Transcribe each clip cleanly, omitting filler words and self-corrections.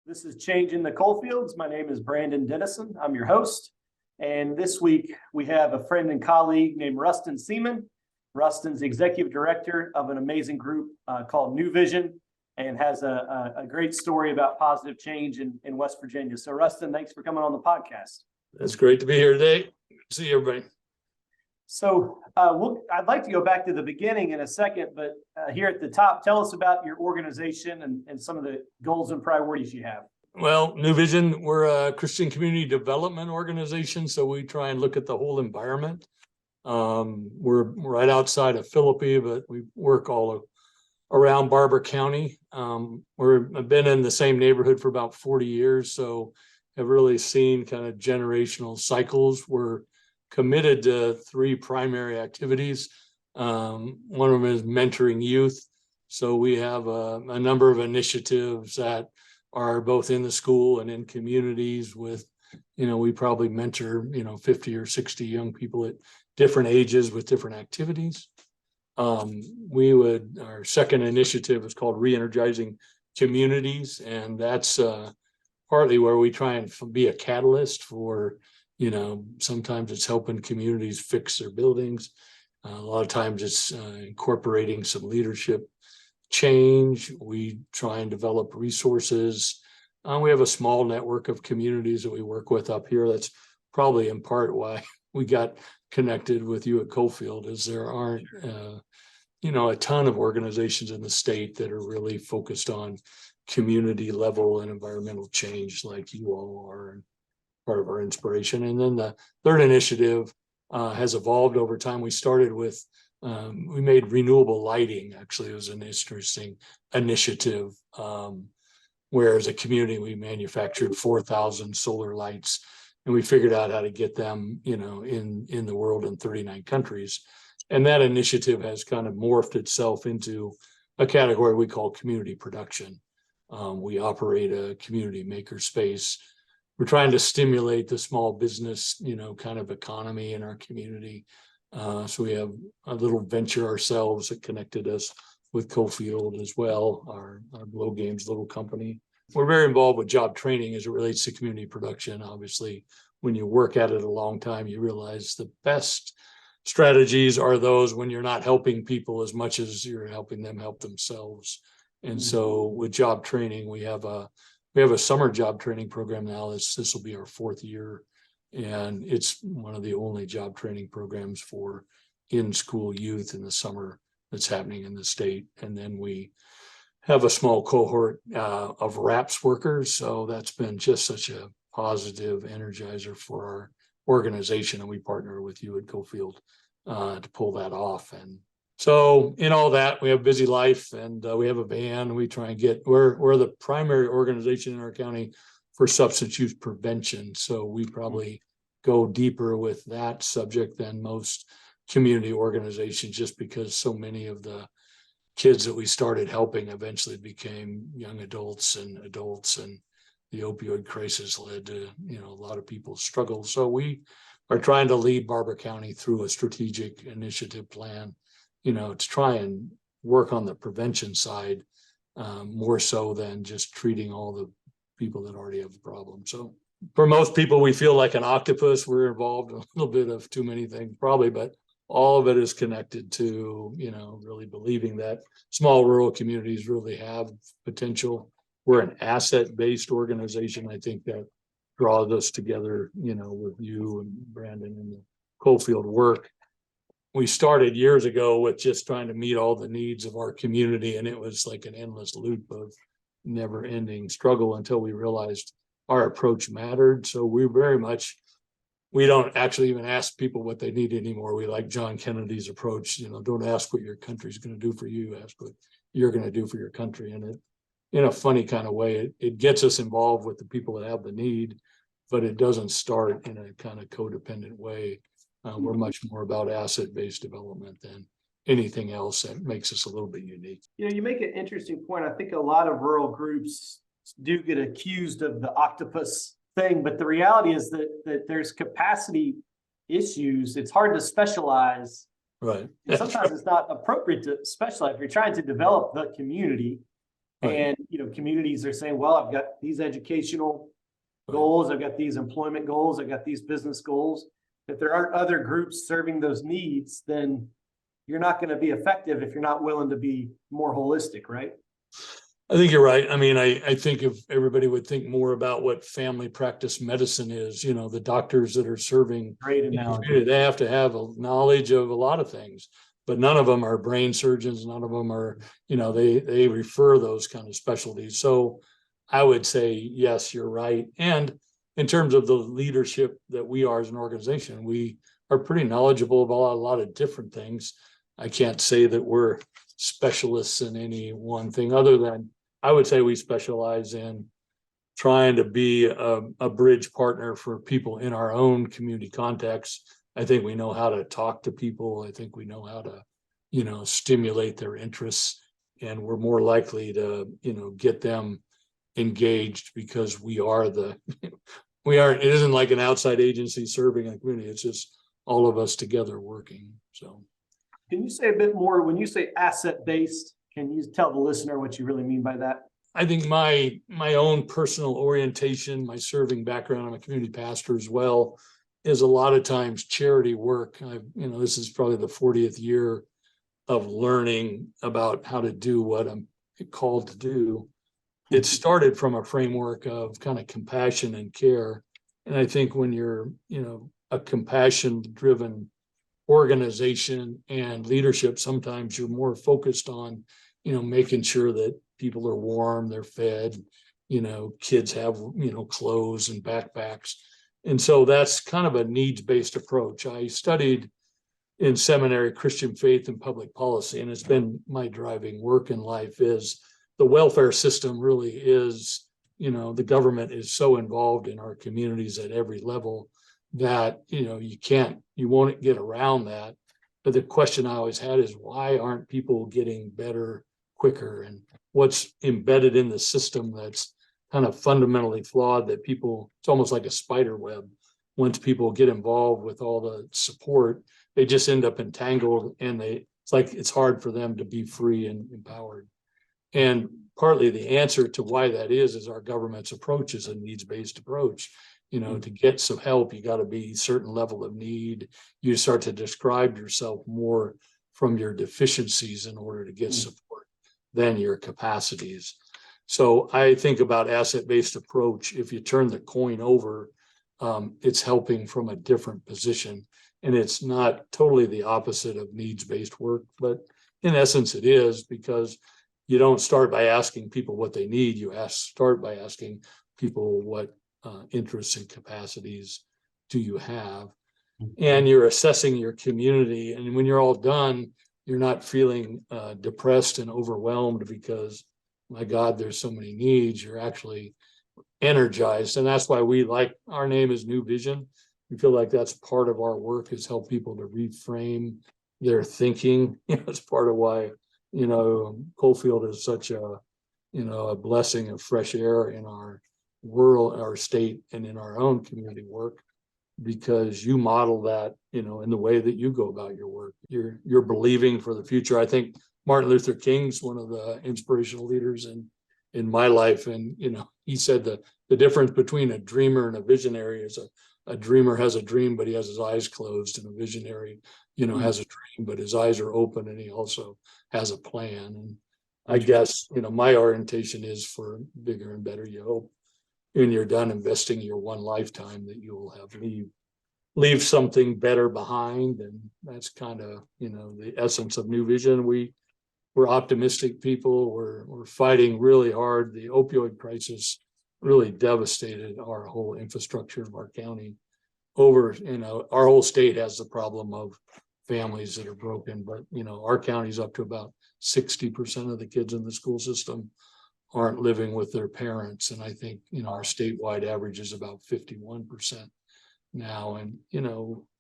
This is Changing the Coalfields. My name is Brandon Dennison. I'm your host. And this week we have a friend and colleague named Ruston Seaman. Ruston's the executive director of an amazing group called New Vision and has a great story about positive change in West Virginia. So Ruston, thanks for coming on the podcast. It's great to be here today. See everybody. So I'd like to go back to the beginning in a second, but here at the top, tell us about your organization and some of the goals and priorities you have. Well, New Vision, we're a Christian community development organization, so we try and look at the whole environment. We're right outside of Philippi, but we work all around Barber County. I've been in the same neighborhood for about 40 years, so have really seen kind of generational cycles. We're committed to three primary activities. One of them is mentoring youth. So we have a number of initiatives that are both in the school and in communities with, we probably mentor, 50 or 60 young people at different ages with different activities. Our second initiative is called Re-energizing Communities. And that's partly where we try and be a catalyst for sometimes it's helping communities fix their buildings. A lot of times it's incorporating some leadership change. We try and develop resources. We have a small network of communities that we work with up here. That's probably in part why we got connected with you at Coalfield, is there aren't, a ton of organizations in the state that are really focused on community level and environmental change like you all are. And part of our inspiration. And then the third initiative has evolved over time. We started with, we made renewable lighting. Actually, it was an interesting initiative where as a community, we manufactured 4,000 solar lights and we figured out how to get them, in the world in 39 countries. And that initiative has kind of morphed itself into a category we call community production. We operate a community maker space. We're trying to stimulate the small business, kind of economy in our community. So we have a little venture ourselves that connected us with Coalfield as well, our Blow Games little company. We're very involved with job training as it relates to community production. Obviously, when you work at it a long time, you realize the best strategies are those when you're not helping people as much as you're helping them help themselves. And so with job training, we have a summer job training program now. This will be our fourth year, and it's one of the only job training programs for in-school youth in the summer that's happening in the state. And then we have a small cohort of RAPS workers. So that's been just such a positive energizer for our organization, and we partner with you at Coalfield to pull that off. And so in all that, we have a busy life, and we have a van. We try and we're the primary organization in our county for substance use prevention. So we probably go deeper with that subject than most community organizations, just because so many of the kids that we started helping eventually became young adults, and the opioid crisis led to, a lot of people's struggles. So we are trying to lead Barber County through a strategic initiative plan, to try and work on the prevention side more so than just treating all the people that already have the problem. So for most people, we feel like an octopus. We're involved in a little bit of too many things probably, but all of it is connected to, really believing that small rural communities really have potential. We're an asset-based organization. I think that draws us together, with you and Brandon and the Coalfield work. We started years ago with just trying to meet all the needs of our community, and it was like an endless loop of never-ending struggle until we realized our approach mattered. So we don't actually even ask people what they need anymore. We like John Kennedy's approach, don't ask what your country's going to do for you, ask what you're going to do for your country. And it, in a funny kind of way, it gets us involved with the people that have the need, but it doesn't start in a kind of codependent way. We're much more about asset-based development than anything else that makes us a little bit unique. You make an interesting point. I think a lot of rural groups do get accused of the octopus thing, but the reality is that there's capacity issues. It's hard to specialize. Right. And sometimes it's not appropriate to specialize. If you're trying to develop the community, Right. And, communities are saying, well, I've got these educational goals, I've got these employment goals, I've got these business goals. If there aren't other groups serving those needs, then you're not going to be effective if you're not willing to be more holistic, right? I think you're right. I mean, I think if everybody would think more about what family practice medicine is, the doctors that are serving Great in the analogy. community, they have to have a knowledge of a lot of things, but none of them are brain surgeons. None of them are, they refer those kind of specialties. So I would say, yes, you're right. And in terms of the leadership that we are as an organization, we are pretty knowledgeable about a lot of different things. I can't say that we're specialists in any one thing other than I would say we specialize in trying to be a bridge partner for people in our own community context. I think we know how to talk to people. I think we know how to, stimulate their interests, and we're more likely to, get them engaged because we are it isn't like an outside agency serving a community. It's just all of us together working. So. Can you say a bit more when you say asset-based? Can you tell the listener what you really mean by that? I think my own personal orientation, my serving background, I'm a community pastor as well, is a lot of times charity work. This is probably the 40th year of learning about how to do what I'm called to do. It started from a framework of kind of compassion and care. And I think when you're, a compassion-driven organization and leadership, sometimes you're more focused on, making sure that people are warm, they're fed, kids have, clothes and backpacks. And so that's kind of a needs-based approach. I studied in seminary Christian faith and public policy, and it's been my driving work in life is the welfare system really is, the government is so involved in our communities at every level that, you won't get around that. But the question I always had is, why aren't people getting better quicker? And what's embedded in the system that's kind of fundamentally flawed that people, it's almost like a spider web. Once people get involved with all the support, they just end up entangled, and it's like it's hard for them to be free and empowered. And partly the answer to why that is our government's approach is a needs-based approach. To get some help, you got to be a certain level of need. You start to describe yourself more from your deficiencies in order to get support than your capacities. So I think about asset-based approach. If you turn the coin over, it's helping from a different position. And it's not totally the opposite of needs-based work, but in essence it is, because you don't start by asking people what they need. You start by asking people what interests and capacities do you have, and you're assessing your community. And when you're all done, you're not feeling depressed and overwhelmed because, my God, there's so many needs. You're actually energized. And that's why our name is New Vision. We feel like that's part of our work, is help people to reframe their thinking. It's part of why, Coalfield is such a blessing of fresh air in our world, our state, and in our own community work, because you model that, in the way that you go about your work. You're believing for the future. I think Martin Luther King's one of the inspirational leaders in my life. And, he said the difference between a dreamer and a visionary is a dreamer has a dream, but he has his eyes closed, and a visionary, has a dream, but his eyes are open, and he also has a plan. And I guess, my orientation is for bigger and better. You hope when you're done investing your one lifetime that you will have leave something better behind. And that's kind of, the essence of New Vision. We're optimistic people. We're fighting really hard. The opioid crisis really devastated our whole infrastructure of our county. Our whole state has the problem of families that are broken, but our county's up to about 60% of the kids in the school system aren't living with their parents. And I think, our statewide average is about 51% now. And,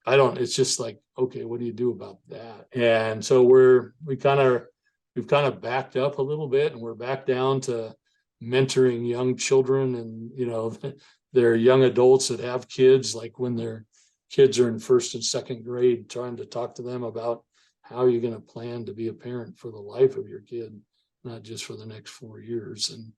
it's just like, okay, what do you do about that? And so we've kind of backed up a little bit, and we're back down to mentoring young children and, they're young adults that have kids, like when their kids are in first and second grade, trying to talk to them about how you're going to plan to be a parent for the life of your kid. not just for the next 4 years. And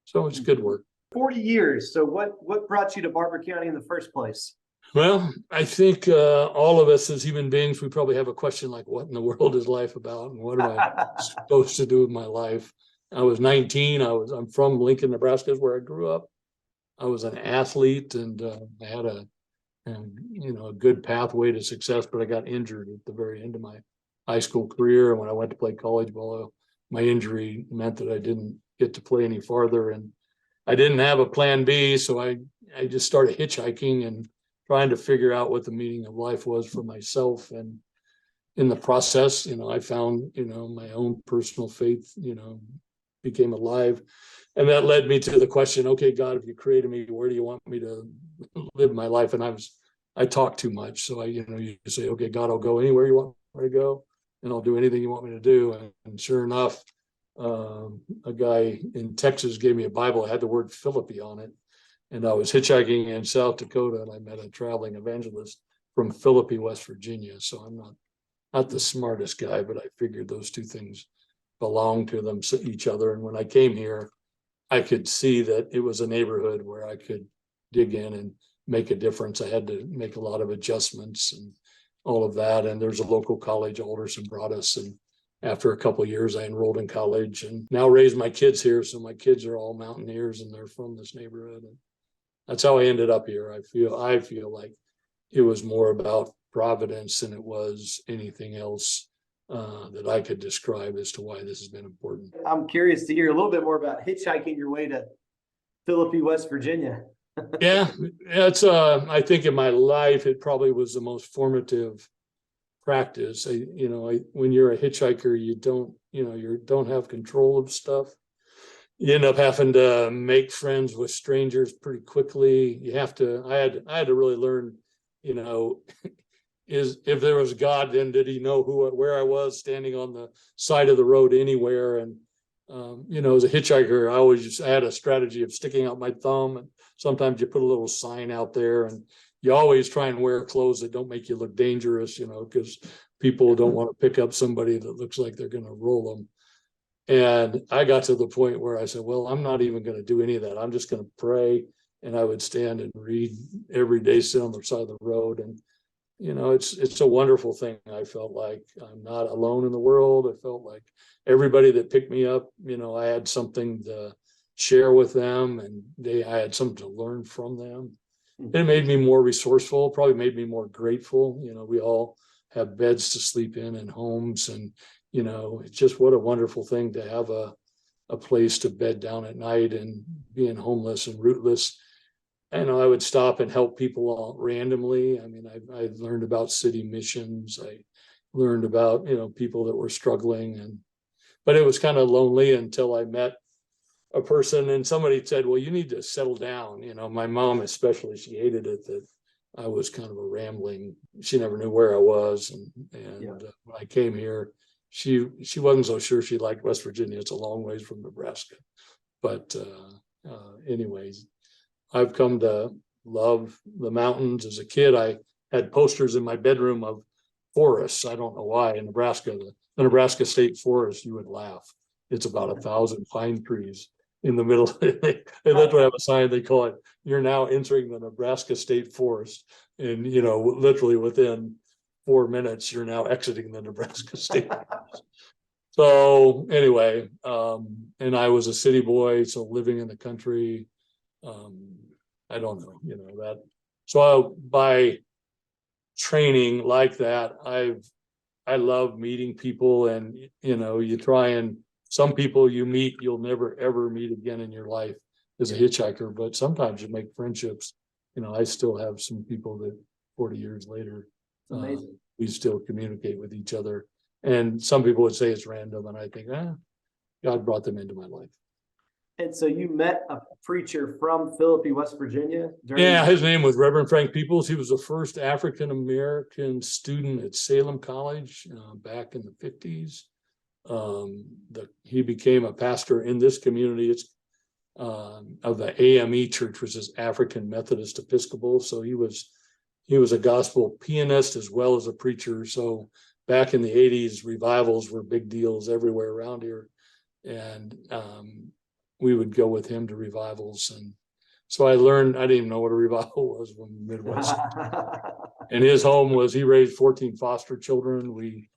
so it's good work. 40 years. So what brought you to Barber County in the first place? Well, I think all of us as human beings, we probably have a question like, what in the world is life about? And what am I supposed to do with my life? I was 19. I'm from Lincoln, Nebraska, is where I grew up. I was an athlete, and I had a good pathway to success, but I got injured at the very end of my high school career. And when I went to play college ball, my injury meant that I didn't get to play any farther, and I didn't have a plan B. So I just started hitchhiking and trying to figure out what the meaning of life was for myself. And in the process, I found, my own personal faith, became alive. And that led me to the question, okay, God, if you created me, where do you want me to live my life? And I talk too much. So you say, okay, God, I'll go anywhere you want me to go, and I'll do anything you want me to do. And sure enough, a guy in Texas gave me a Bible. It had the word Philippi on it. And I was hitchhiking in South Dakota, and I met a traveling evangelist from Philippi, West Virginia. So I'm not the smartest guy, but I figured those two things belong to each other. And when I came here, I could see that it was a neighborhood where I could dig in and make a difference. I had to make a lot of adjustments and all of that. And there's a local college, Alderson brought us. And after a couple of years, I enrolled in college and now raise my kids here. So my kids are all mountaineers, and they're from this neighborhood. And that's how I ended up here. I feel like it was more about providence than it was anything else that I could describe as to why this has been important. I'm curious to hear a little bit more about hitchhiking your way to Philippi, West Virginia. Yeah, it's I think in my life, it probably was the most formative practice. When you're a hitchhiker, you don't have control of stuff. You end up having to make friends with strangers pretty quickly. I had to really learn, is if there was God, then did he know where I was standing on the side of the road anywhere? And as a hitchhiker, I had a strategy of sticking out my thumb, and sometimes you put a little sign out there, and you always try and wear clothes that don't make you look dangerous, because people don't want to pick up somebody that looks like they're going to roll them. And I got to the point where I said, well, I'm not even going to do any of that. I'm just going to pray. And I would stand and read every day, sit on the side of the road. And, it's a wonderful thing. I felt like I'm not alone in the world. I felt like everybody that picked me up, I had something to share with them, and I had something to learn from them. And it made me more resourceful, probably made me more grateful. We all have beds to sleep in and homes, and it's just what a wonderful thing to have a place to bed down at night. And being homeless and rootless, I would stop and help people all randomly. I learned about city missions. I learned about people that were struggling, but it was kind of lonely until I met a person, and somebody said, well, you need to settle down. My mom especially, she hated it that I was kind of a rambling. She never knew where I was, and when I came here, she wasn't so sure she liked West Virginia. It's a long ways from Nebraska. But anyways, I've come to love the mountains. As a kid, I had posters in my bedroom of forests. I don't know why. In Nebraska, the Nebraska State Forest, you would laugh. It's about 1,000 pine trees in the middle. They literally have a sign. They call it, you're now entering the Nebraska State Forest. And, literally within 4 minutes, you're now exiting the Nebraska State Forest. So anyway, and I was a city boy, so living in the country, I don't know, that. So by training like that, I love meeting people, and, you try, and some people you meet, you'll never, ever meet again in your life as a hitchhiker, but sometimes you make friendships. I still have some people that 40 years later, Amazing. We still communicate with each other. And some people would say it's random, and I think, God brought them into my life. And so you met a preacher from Philippi, West Virginia? Yeah, his name was Reverend Frank Peoples. He was the first African-American student at Salem College back in the 50s. He became a pastor in this community. It's of the AME Church, which is African Methodist Episcopal. So he was a gospel pianist as well as a preacher. So back in the 80s, revivals were big deals everywhere around here. And we would go with him to revivals. And so I learned, I didn't even know what a revival was from the Midwest. And his home was, he raised 14 foster children. We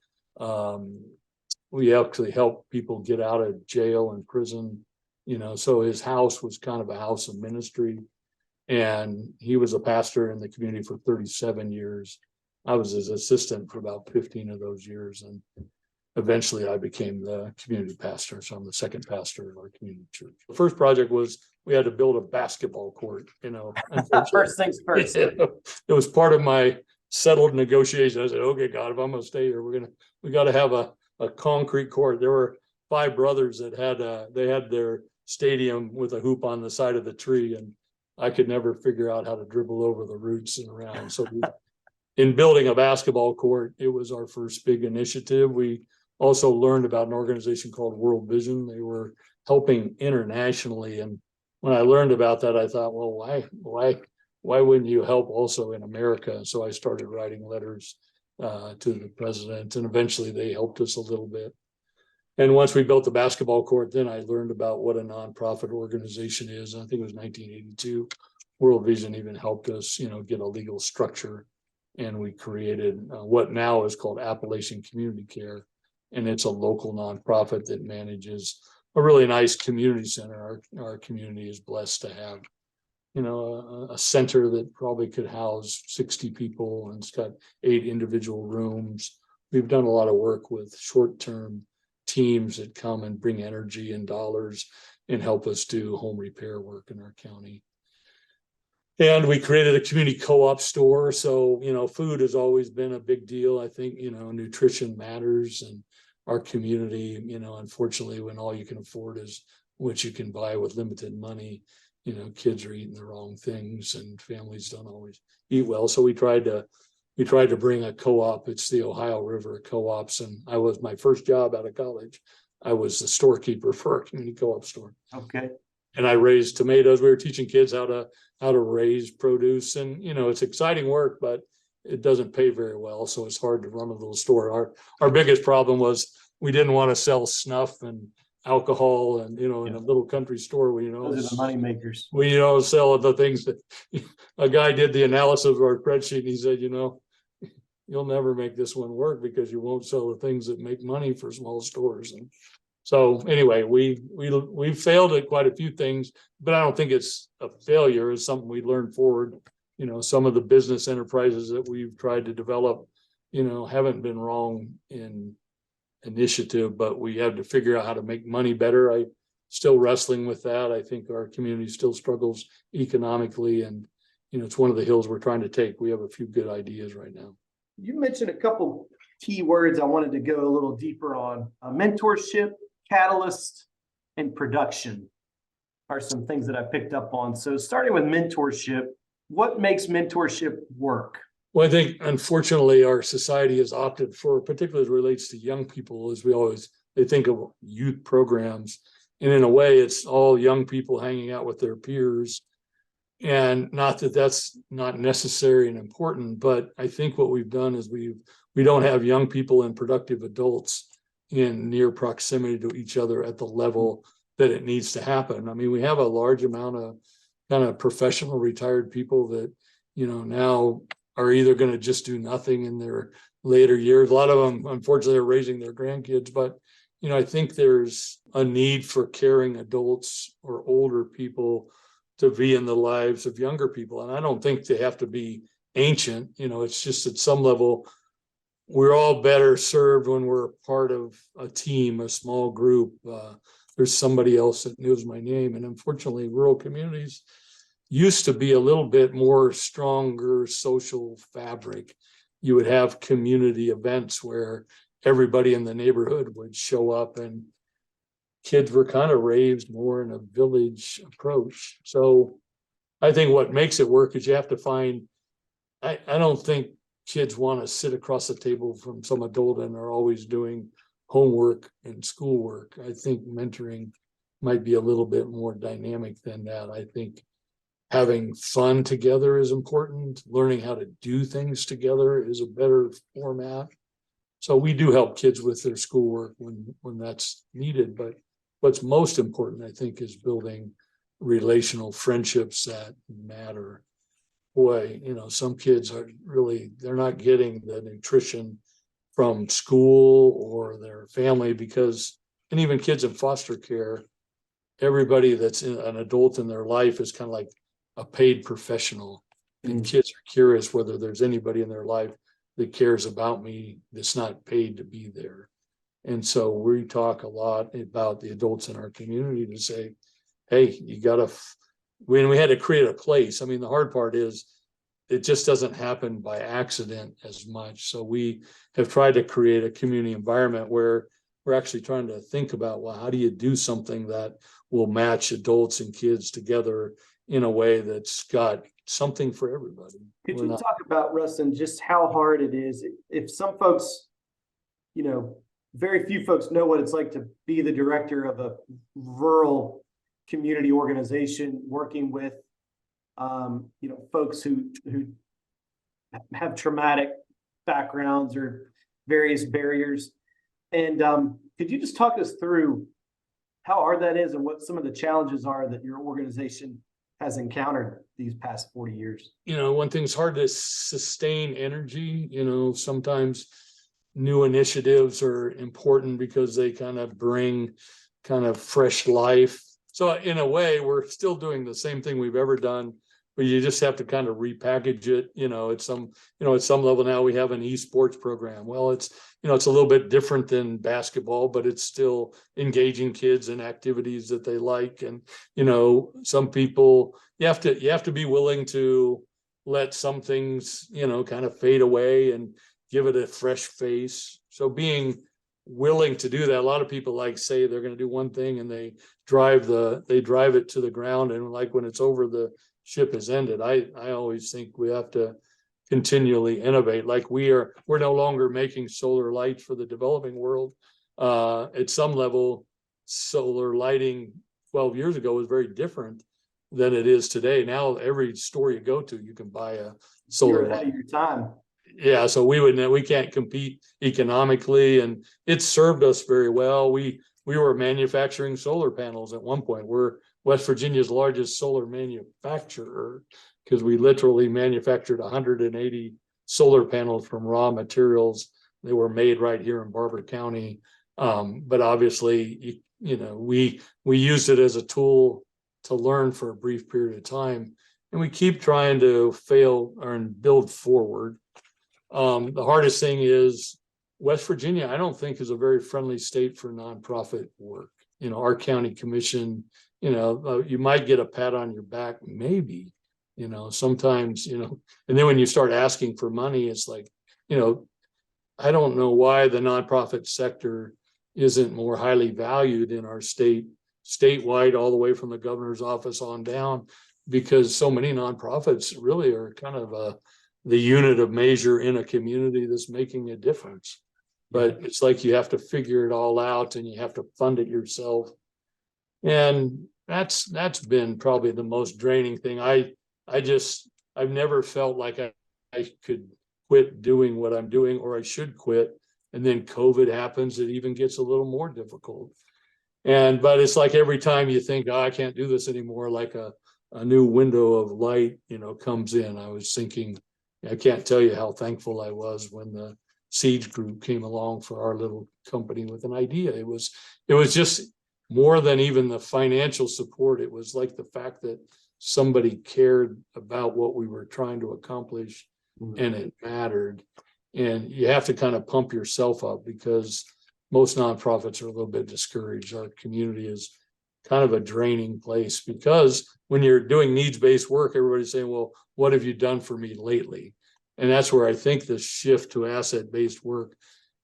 actually helped people get out of jail and prison, so his house was kind of a house of ministry. And he was a pastor in the community for 37 years. I was his assistant for about 15 of those years. And eventually I became the community pastor. So I'm the second pastor of our community church. The first project was we had to build a basketball court, First things first. It was part of my settled negotiation. I said, okay, God, if I'm going to stay here, we got to have a concrete court. There were 5 brothers that they had their stadium with a hoop on the side of the tree. And I could never figure out how to dribble over the roots and around. So in building a basketball court, it was our first big initiative. We also learned about an organization called World Vision. They were helping internationally. And when I learned about that, I thought, well, why wouldn't you help also in America? So I started writing letters to the president, and eventually they helped us a little bit. And once we built the basketball court, then I learned about what a nonprofit organization is. I think it was 1982. World Vision even helped us, get a legal structure. And we created what now is called Appalachian Community Care. And it's a local nonprofit that manages a really nice community center. Our community is blessed to have, a center that probably could house 60 people, and it's got 8 individual rooms. We've done a lot of work with short-term teams that come and bring energy and dollars and help us do home repair work in our county. And we created a community co-op store. So, food has always been a big deal. I think, nutrition matters, and our community, unfortunately, when all you can afford is what you can buy with limited money, kids are eating the wrong things and families don't always eat well. So we tried to bring a co-op. It's the Ohio River Co-ops. And my first job out of college, I was the storekeeper for a community co-op store. Okay. And I raised tomatoes. We were teaching kids how to raise produce. And, it's exciting work, but it doesn't pay very well. So it's hard to run a little store. Our biggest problem was we didn't want to sell snuff and alcohol and, in a little country store, Those are the money makers. We, sell the things that a guy did the analysis of our spreadsheet. And he said, you'll never make this one work because you won't sell the things that make money for small stores. And so anyway, we failed at quite a few things, but I don't think it's a failure. It's something we learned forward. Some of the business enterprises that we've tried to develop, haven't been wrong in initiative, but we have to figure out how to make money better. I still wrestling with that. I think our community still struggles economically, and it's one of the hills we're trying to take. We have a few good ideas right now. You mentioned a couple key words I wanted to go a little deeper on. Mentorship, catalyst, and production are some things that I picked up on. So starting with mentorship, what makes mentorship work? Well, I think unfortunately our society has opted for, particularly as it relates to young people, as they think of youth programs. And in a way, it's all young people hanging out with their peers. And not that that's not necessary and important, but I think what we've done is we don't have young people and productive adults in near proximity to each other at the level that it needs to happen. I mean, we have a large amount of kind of professional retired people that, now are either going to just do nothing in their later years. A lot of them, unfortunately, are raising their grandkids, but I think there's a need for caring adults or older people to be in the lives of younger people. And I don't think they have to be ancient. It's just at some level, we're all better served when we're part of a team, a small group. There's somebody else that knows my name. And unfortunately, rural communities used to be a little bit more stronger social fabric. You would have community events where everybody in the neighborhood would show up, and kids were kind of raised more in a village approach. So I think what makes it work is you have to find, I don't think kids want to sit across the table from some adult and are always doing homework and schoolwork. I think mentoring might be a little bit more dynamic than that. I think having fun together is important. Learning how to do things together is a better format. So we do help kids with their schoolwork when that's needed, but what's most important, I think, is building relational friendships that matter. Boy, some kids are really, they're not getting the nutrition from school or their family because, and even kids in foster care, everybody that's an adult in their life is kind of like a paid professional. And kids are curious whether there's anybody in their life that cares about me that's not paid to be there. And so we talk a lot about the adults in our community to say, hey, you gotta, when we had to create a place, I mean, the hard part is it just doesn't happen by accident as much. So we have tried to create a community environment where we're actually trying to think about, well, how do you do something that will match adults and kids together in a way that's got something for everybody? Could you talk about, Ruston, just how hard it is? If some folks, very few folks know what it's like to be the director of a rural community organization working with, folks who have traumatic backgrounds or various barriers. And could you just talk us through how hard that is and what some of the challenges are that your organization has encountered these past 40 years? One thing's hard to sustain energy. Sometimes new initiatives are important because they kind of bring kind of fresh life. So in a way, we're still doing the same thing we've ever done, but you just have to kind of repackage it. At some level now we have an esports program. Well, it's a little bit different than basketball, but it's still engaging kids in activities that they like. And, some people, you have to be willing to let some things, kind of fade away and give it a fresh face. So being willing to do that, a lot of people say they're going to do one thing and they drive it to the ground. And when it's over, the ship has ended. I always think we have to continually innovate. We're no longer making solar lights for the developing world. At some level, solar lighting 12 years ago was very different than it is today. Now every store you go to, you can buy a solar light. You're ahead of your time. Yeah, so we can't compete economically, and it's served us very well. We were manufacturing solar panels at one point. We're West Virginia's largest solar manufacturer because we literally manufactured 180 solar panels from raw materials. They were made right here in Barber County. But obviously, we used it as a tool to learn for a brief period of time, and we keep trying to fail and build forward. The hardest thing is West Virginia, I don't think, is a very friendly state for nonprofit work. Our county commission, you might get a pat on your back, maybe, sometimes, and then when you start asking for money, it's I don't know why the nonprofit sector isn't more highly valued in our state, statewide, all the way from the governor's office on down, because so many nonprofits really are kind of the unit of measure in a community that's making a difference. But it's you have to figure it all out and you have to fund it yourself. And that's been probably the most draining thing. I've never felt like I could quit doing what I'm doing, or I should quit. And then COVID happens, it even gets a little more difficult. But it's every time you think, I can't do this anymore, a new window of light, comes in. I was thinking, I can't tell you how thankful I was when the Siege Group came along for our little company with an idea. It was just more than even the financial support. It was the fact that somebody cared about what we were trying to accomplish, and it mattered. And you have to kind of pump yourself up because most nonprofits are a little bit discouraged. Our community is kind of a draining place because when you're doing needs-based work, everybody's saying, well, what have you done for me lately? And that's where I think the shift to asset-based work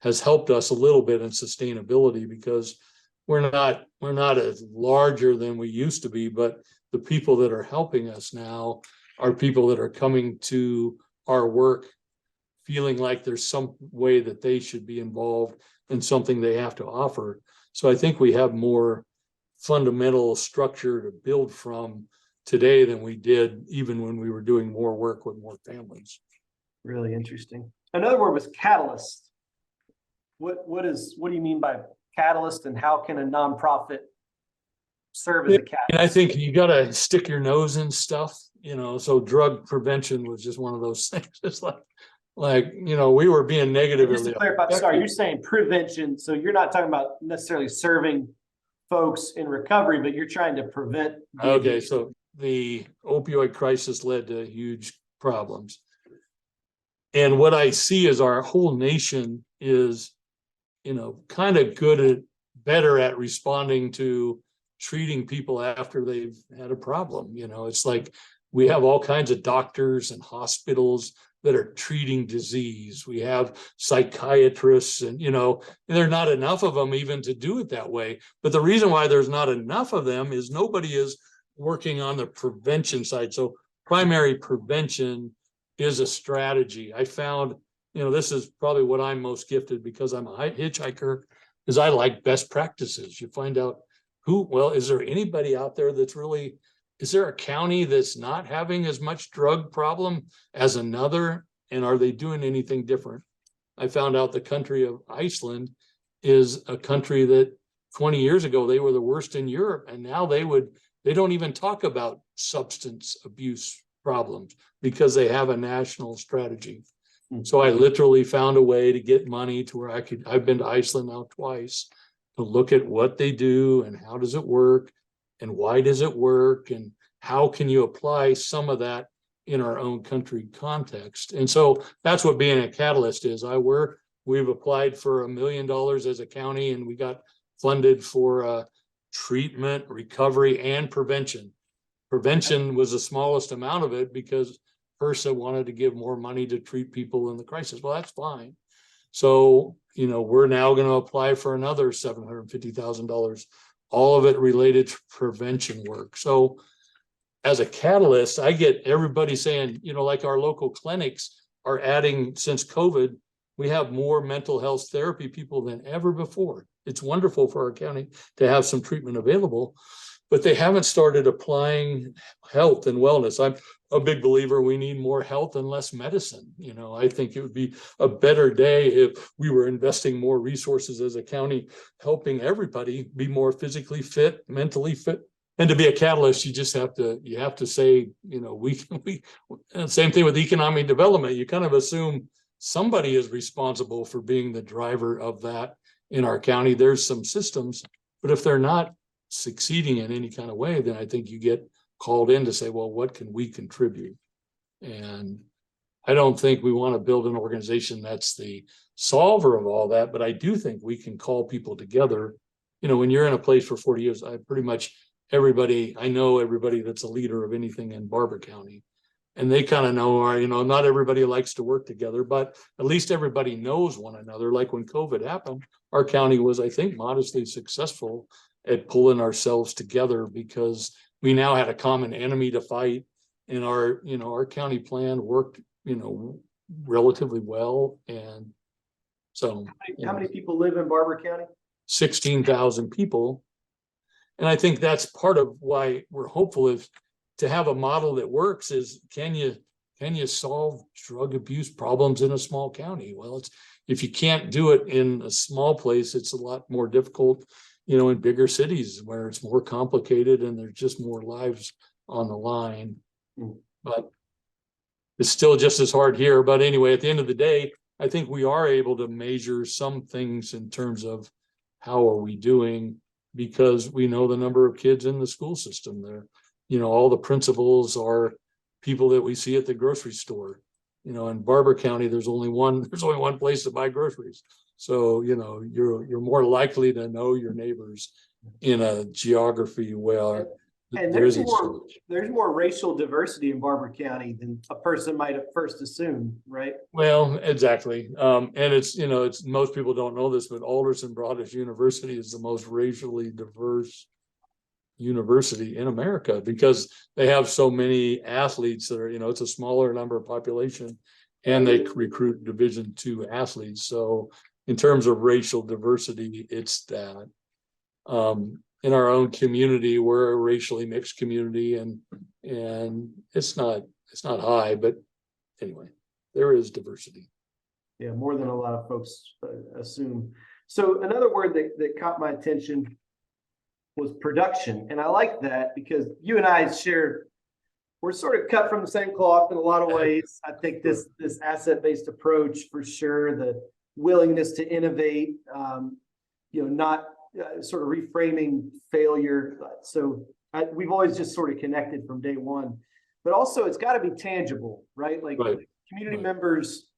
has helped us a little bit in sustainability, because we're not as larger than we used to be, but the people that are helping us now are people that are coming to our work feeling like there's some way that they should be involved in something they have to offer. So I think we have more fundamental structure to build from today than we did even when we were doing more work with more families. Really interesting. Another word was catalyst. What do you mean by catalyst, and how can a nonprofit serve as a catalyst? And I think you gotta stick your nose in stuff, so drug prevention was just one of those things. It's we were being negative. Just to clarify, sorry, you're saying prevention, so you're not talking about necessarily serving folks in recovery, but you're trying to prevent. Okay, so the opioid crisis led to huge problems. And what I see is our whole nation is, kind of better at responding to treating people after they've had a problem. It's like we have all kinds of doctors and hospitals that are treating disease. We have psychiatrists and, there are not enough of them even to do it that way. But the reason why there's not enough of them is nobody is working on the prevention side. So primary prevention is a strategy. I found, this is probably what I'm most gifted because I'm a hitchhiker, is I like best practices. You find out is there anybody out there is there a county that's not having as much drug problem as another? And are they doing anything different? I found out the country of Iceland is a country that 20 years ago, they were the worst in Europe. And now they don't even talk about substance abuse problems because they have a national strategy. So I literally found a way to get money to where I've been to Iceland now twice to look at what they do and how does it work and why does it work and how can you apply some of that in our own country context. And so that's what being a catalyst is. We've applied for $1 million as a county and we got funded for treatment, recovery, and prevention. Prevention was the smallest amount of it because HRSA wanted to give more money to treat people in the crisis. Well, that's fine. So, we're now going to apply for another $750,000, all of it related to prevention work. So as a catalyst, I get everybody saying, like our local clinics are adding since COVID, we have more mental health therapy people than ever before. It's wonderful for our county to have some treatment available, but they haven't started applying health and wellness. I'm a big believer we need more health and less medicine. I think it would be a better day if we were investing more resources as a county, helping everybody be more physically fit, mentally fit. And to be a catalyst, you have to say, same thing with economic development. You kind of assume somebody is responsible for being the driver of that in our county. There's some systems, but if they're not succeeding in any kind of way, then I think you get called in to say, well, what can we contribute? And I don't think we want to build an organization that's the solver of all that, but I do think we can call people together. When you're in a place for 40 years, I know everybody that's a leader of anything in Barber County. And they kind of know, not everybody likes to work together, but at least everybody knows one another. Like when COVID happened, our county was, I think, modestly successful at pulling ourselves together because we now had a common enemy to fight. And our county plan worked, relatively well. And so. How many people live in Barber County? 16,000 people. And I think that's part of why we're hopeful is to have a model that works is can you solve drug abuse problems in a small county? Well, if you can't do it in a small place, it's a lot more difficult, in bigger cities where it's more complicated and there's just more lives on the line. But it's still just as hard here. But anyway, at the end of the day, I think we are able to measure some things in terms of how are we doing because we know the number of kids in the school system there. All the principals are people that we see at the grocery store. In Barber County, there's only one place to buy groceries. So, you're more likely to know your neighbors in a geography where and there's more racial diversity in Barber County than a person might have first assumed, right? Well, exactly. And it's most people don't know this, but Alderson Broaddus University is the most racially diverse university in America because they have so many athletes that are, it's a smaller number of population and they recruit Division II athletes. So in terms of racial diversity, it's that. In our own community, we're a racially mixed community and it's not high, but anyway, there is diversity. Yeah, more than a lot of folks assume. So another word that caught my attention was production. And I like that because you and I share, we're sort of cut from the same cloth in a lot of ways. I think this asset-based approach for sure, the willingness to innovate, not sort of reframing failure. So we've always just sort of connected from day one. But also it's got to be tangible, right? Like community members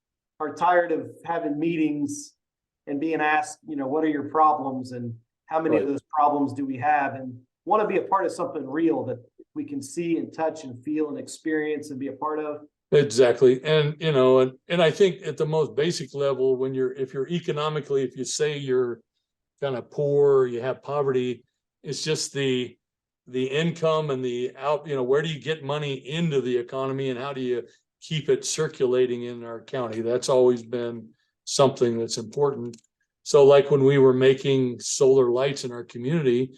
are tired of having meetings and being asked, what are your problems and how many of those problems do we have, and want to be a part of something real that we can see and touch and feel and experience and be a part of. Exactly. And, and I think at the most basic level, if you're economically, if you say you're kind of poor, you have poverty, it's just the income and the out, where do you get money into the economy and how do you keep it circulating in our county? That's always been something that's important. So like when we were making solar lights in our community,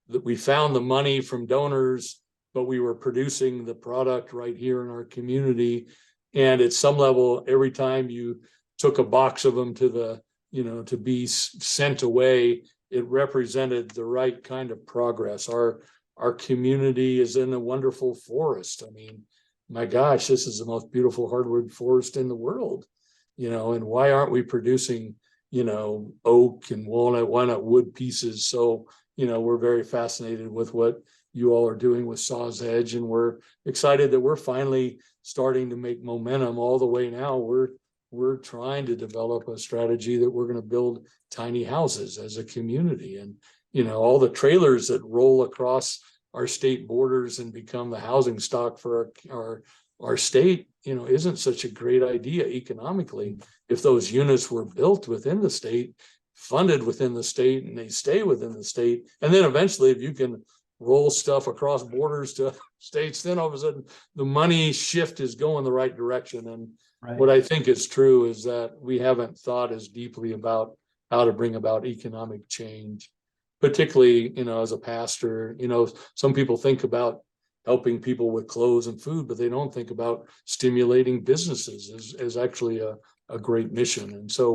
that we found the money from donors, but we were producing the product right here in our community. And at some level, every time you took a box of them to the, to be sent away, it represented the right kind of progress. Our community is in a wonderful forest. I mean, my gosh, this is the most beautiful hardwood forest in the world, and why aren't we producing, oak and walnut, why not wood pieces? So, we're very fascinated with what you all are doing with Saw's Edge, and we're excited that we're finally starting to make momentum all the way now. We're trying to develop a strategy that we're going to build tiny houses as a community. And, all the trailers that roll across our state borders and become the housing stock for our state, isn't such a great idea economically. If those units were built within the state, funded within the state, and they stay within the state, and then eventually if you can roll stuff across borders to states, then all of a sudden the money shift is going the right direction. And what I think is true is that we haven't thought as deeply about how to bring about economic change, particularly, as a pastor. Some people think about helping people with clothes and food, but they don't think about stimulating businesses as actually a great mission. And so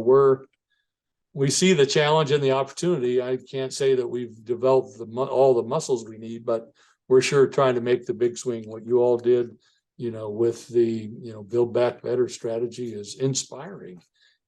we see the challenge and the opportunity. I can't say that we've developed all the muscles we need, but we're sure trying to make the big swing. What you all did, with the, Build Back Better strategy is inspiring.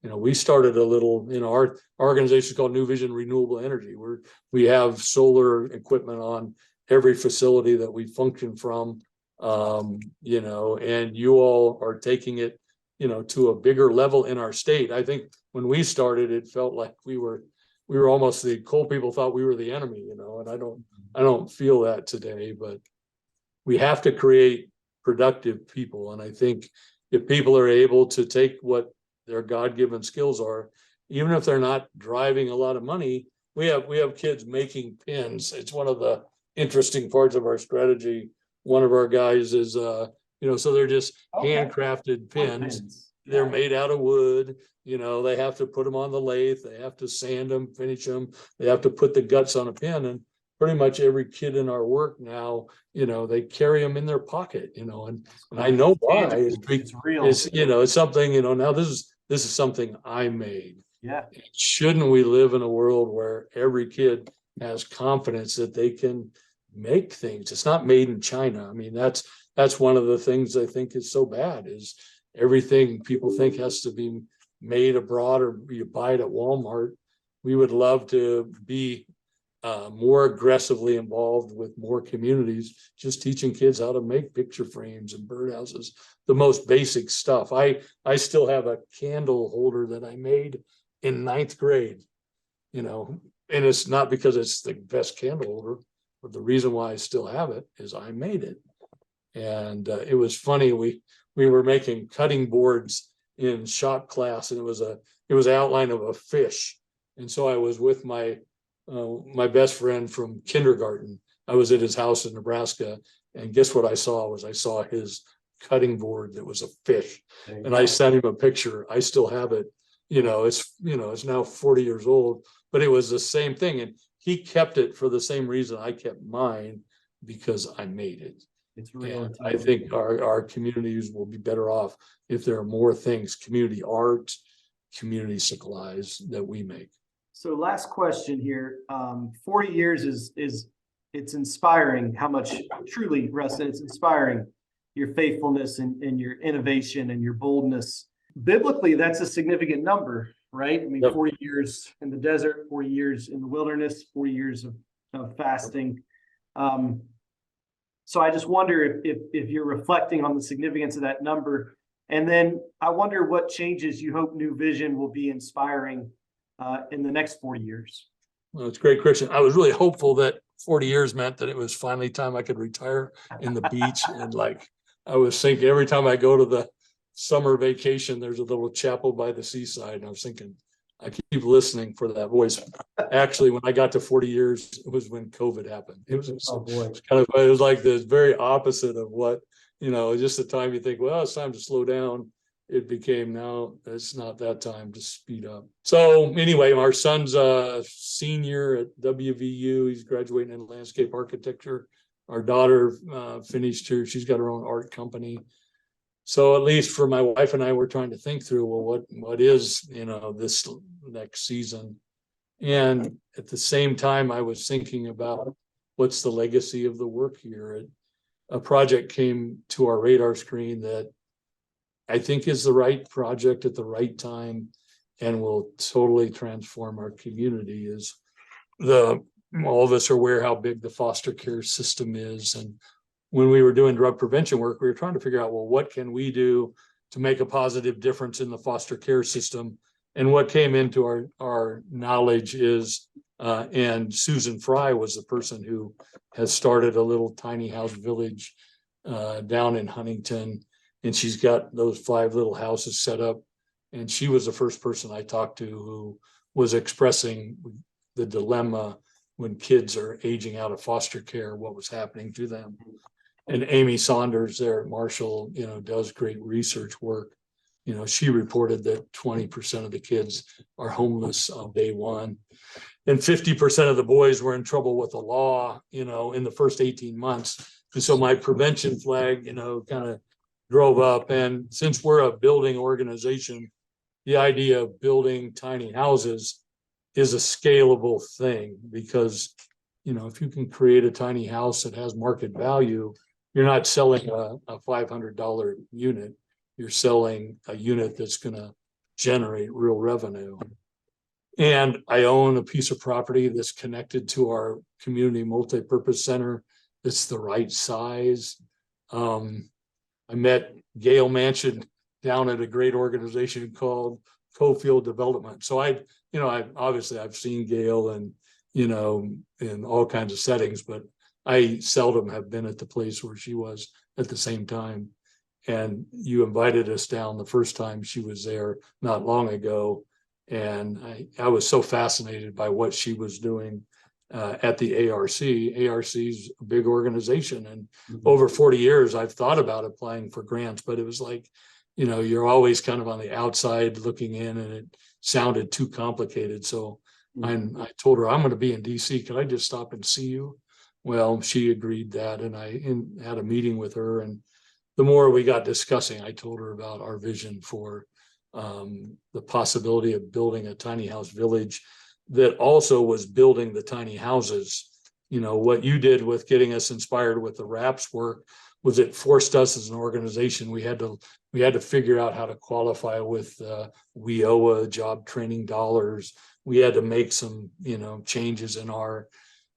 We started a little, our organization is called New Vision Renewable Energy, where we have solar equipment on every facility that we function from, and you all are taking it, to a bigger level in our state. I think when we started, it felt like we were almost, the coal people thought we were the enemy, and I don't feel that today. But we have to create productive people. And I think if people are able to take what their God-given skills are, even if they're not driving a lot of money, we have kids making pins. It's one of the interesting parts of our strategy. One of our guys is, so they're just handcrafted pins. They're made out of wood. They have to put them on the lathe. They have to sand them, finish them. They have to put the guts on a pin. And pretty much every kid in our work now, they carry them in their pocket, and I know why. It's real. It's something, now this is something I made. Yeah. Shouldn't we live in a world where every kid has confidence that they can make things? It's not made in China. I mean, that's one of the things I think is so bad, is everything people think has to be made abroad or you buy it at Walmart. We would love to be more aggressively involved with more communities, just teaching kids how to make picture frames and birdhouses, the most basic stuff. I still have a candle holder that I made in 9th grade, and it's not because it's the best candle holder, but the reason why I still have it is I made it. And it was funny, we were making cutting boards in shop class, and it was an outline of a fish. And so I was with my best friend from kindergarten. I was at his house in Nebraska, and guess what I saw? I saw his cutting board that was a fish. And I sent him a picture. I still have it. It's now 40 years old, but it was the same thing. And he kept it for the same reason I kept mine, because I made it. It's real. I think our communities will be better off if there are more things, community art, community supplies that we make. So last question here. 40 years is it's inspiring how much, truly, Rustin, it's inspiring your faithfulness and your innovation and your boldness. Biblically, that's a significant number, right? I mean, Yep. 40 years in the desert, 40 years in the wilderness, 40 years of fasting. So I just wonder if you're reflecting on the significance of that number. And then I wonder what changes you hope New Vision will be inspiring in the next 40 years. Well, it's great, Christian. I was really hopeful that 40 years meant that it was finally time I could retire in the beach. And like, I was thinking every time I go to the summer vacation, there's a little chapel by the seaside. And I was thinking, I keep listening for that voice. Actually, when I got to 40 years, it was when COVID happened. It was it was like the very opposite of what, just the time you think, well, it's time to slow down. It became, now it's not that time to speed up. So anyway, our son's a senior at WVU. He's graduating in landscape architecture. Our daughter finished her, she's got her own art company. So at least for my wife and I, we're trying to think through, well, what is, this next season? And at the same time, I was thinking about what's the legacy of the work here. A project came to our radar screen that I think is the right project at the right time and will totally transform our community. Is all of us are aware how big the foster care system is. And when we were doing drug prevention work, we were trying to figure out, well, what can we do to make a positive difference in the foster care system? And what came into our knowledge is, and Susan Fry was the person who has started a little tiny house village down in Huntington. And she's got those 5 little houses set up. And she was the first person I talked to who was expressing the dilemma when kids are aging out of foster care, what was happening to them. And Amy Saunders there at Marshall, does great research work. She reported that 20% of the kids are homeless on day one. And 50% of the boys were in trouble with the law, in the first 18 months. And so my prevention flag, kind of drove up. And since we're a building organization, the idea of building tiny houses is a scalable thing, because, if you can create a tiny house that has market value, you're not selling a $500 unit. You're selling a unit that's going to generate real revenue. And I own a piece of property that's connected to our community multipurpose center. It's the right size. I met Gail Manchin down at a great organization called Coalfields Development. So I've seen Gail and, in all kinds of settings, but I seldom have been at the place where she was at the same time. And you invited us down the first time she was there not long ago. And I was so fascinated by what she was doing at the ARC. ARC's a big organization. And over 40 years, I've thought about applying for grants, but it was like, you're always kind of on the outside looking in, and it sounded too complicated. So I told her, I'm going to be in DC. Can I just stop and see you? Well, she agreed that, and I had a meeting with her. And the more we got discussing, I told her about our vision for the possibility of building a tiny house village that also was building the tiny houses. What you did with getting us inspired with the RAPS work was it forced us as an organization. We had to figure out how to qualify with WIOA job training dollars. We had to make some, changes in our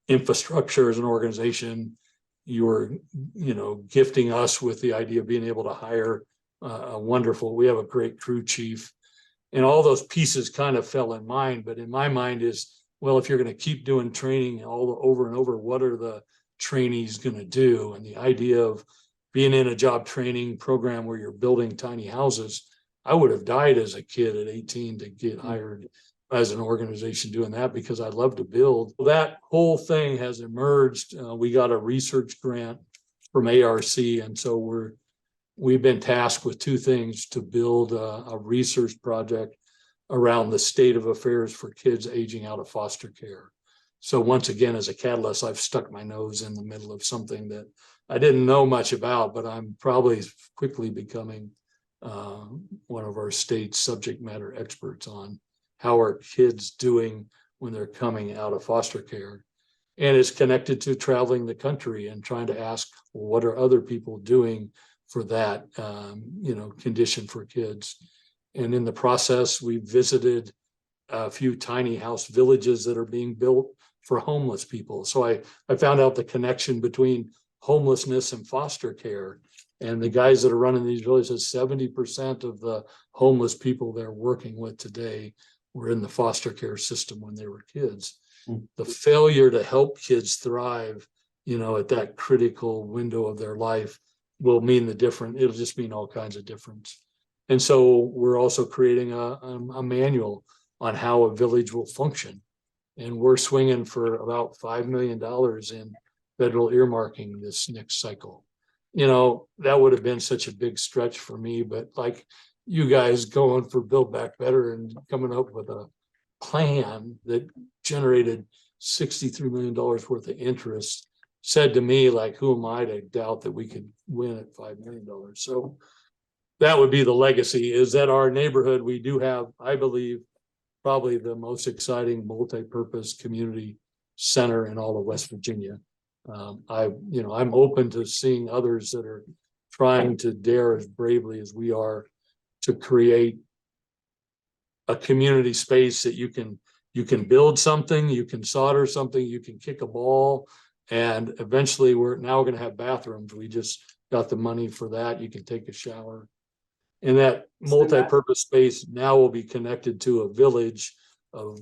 infrastructure as an organization. You were, gifting us with the idea of being able to hire we have a great crew chief, and all those pieces kind of fell in mind. But in my mind is, well, if you're going to keep doing training over and over, what are the trainees going to do? And the idea of being in a job training program where you're building tiny houses, I would have died as a kid at 18 to get hired as an organization doing that, because I love to build. That whole thing has emerged. We got a research grant from ARC, and so we've been tasked with 2 things: to build a research project around the state of affairs for kids aging out of foster care. So once again, as a catalyst, I've stuck my nose in the middle of something that I didn't know much about, but I'm probably quickly becoming one of our state's subject matter experts on how are kids doing when they're coming out of foster care. And it's connected to traveling the country and trying to ask, well, what are other people doing for that, condition for kids? And in the process, we visited a few tiny house villages that are being built for homeless people. So I found out the connection between homelessness and foster care. And the guys that are running these villages, 70% of the homeless people they're working with today were in the foster care system when they were kids. The failure to help kids thrive, at that critical window of their life will mean the difference. It'll just mean all kinds of difference. And so we're also creating a manual on how a village will function. And we're swinging for about $5 million in federal earmarking this next cycle. That would have been such a big stretch for me, but like you guys going for Build Back Better and coming up with a plan that generated $63 million worth of interest said to me, like, who am I to doubt that we could win at $5 million? So that would be the legacy, is that our neighborhood, we do have, I believe, probably the most exciting multi-purpose community center in all of West Virginia. I'm open to seeing others that are trying to dare as bravely as we are to create a community space that you can build something, you can solder something, you can kick a ball, and eventually we're going to have bathrooms. We just got the money for that. You can take a shower. And that multi-purpose space now will be connected to a village of,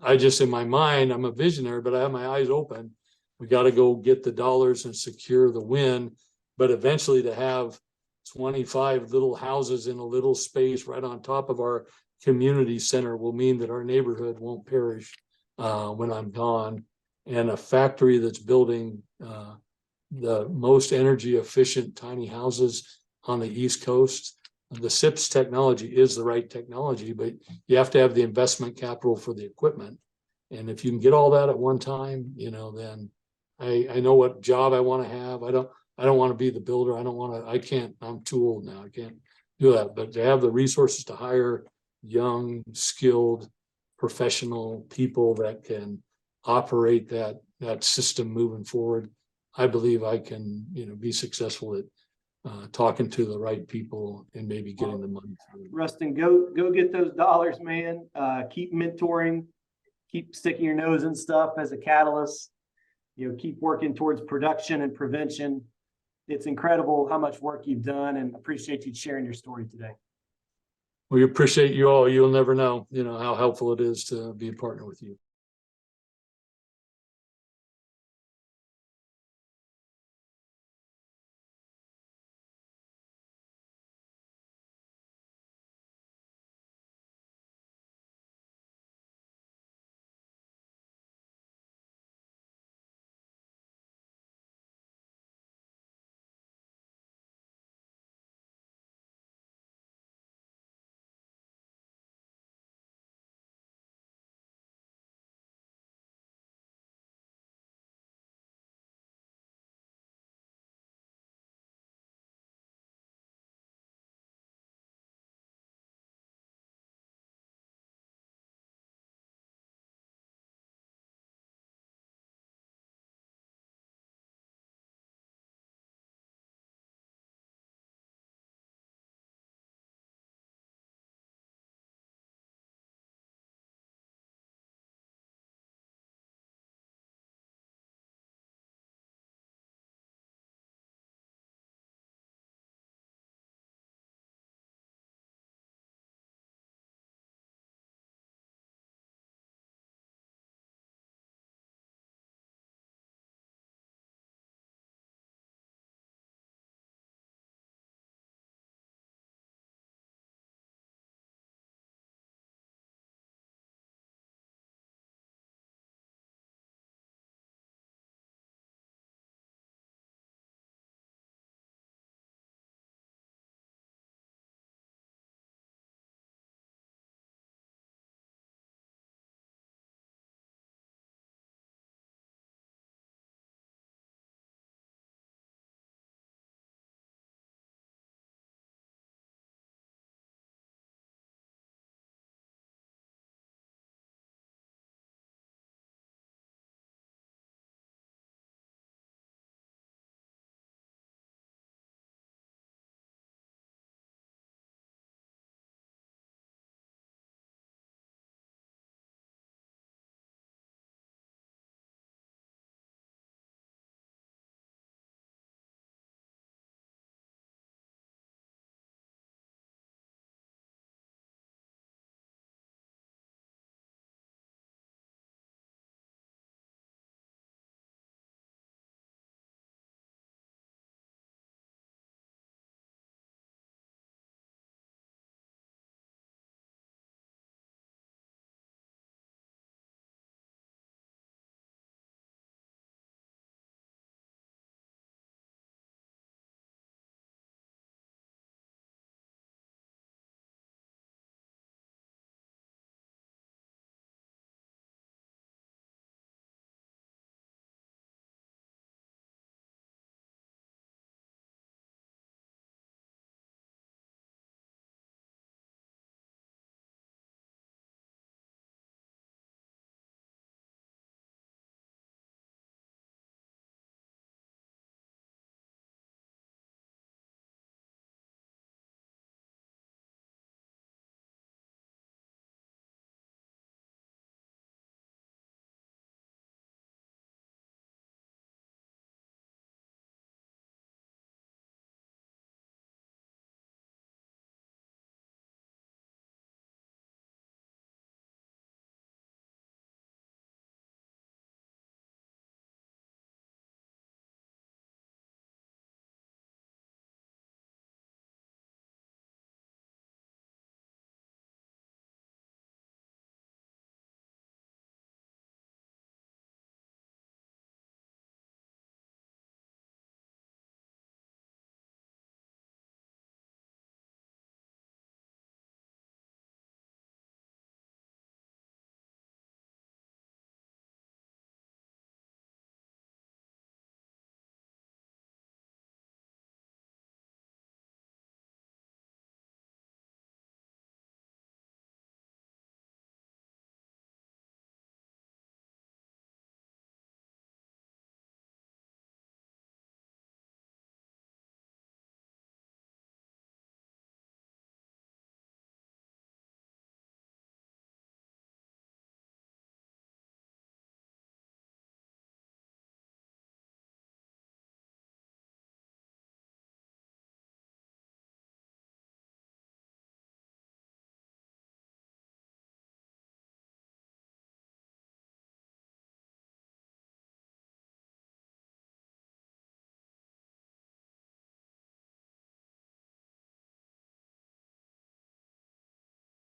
I just, in my mind, I'm a visionary, but I have my eyes open. We got to go get the dollars and secure the win, but eventually to have 25 little houses in a little space right on top of our community center will mean that our neighborhood won't perish when I'm gone. And a factory that's building the most energy efficient tiny houses on the East Coast. The SIPS technology is the right technology, but you have to have the investment capital for the equipment. And if you can get all that at one time, then I know what job I want to have. I don't want to be the builder. I'm too old now. I can't do that. But to have the resources to hire young, skilled, professional people that can operate that system moving forward, I believe I can, be successful at talking to the right people and maybe getting the money. Ruston, go get those dollars, man. Keep mentoring, keep sticking your nose in stuff as a catalyst. Keep working towards production and prevention. It's incredible how much work you've done, and appreciate you sharing your story today. We appreciate you all. You'll never know, how helpful it is to be a partner with you.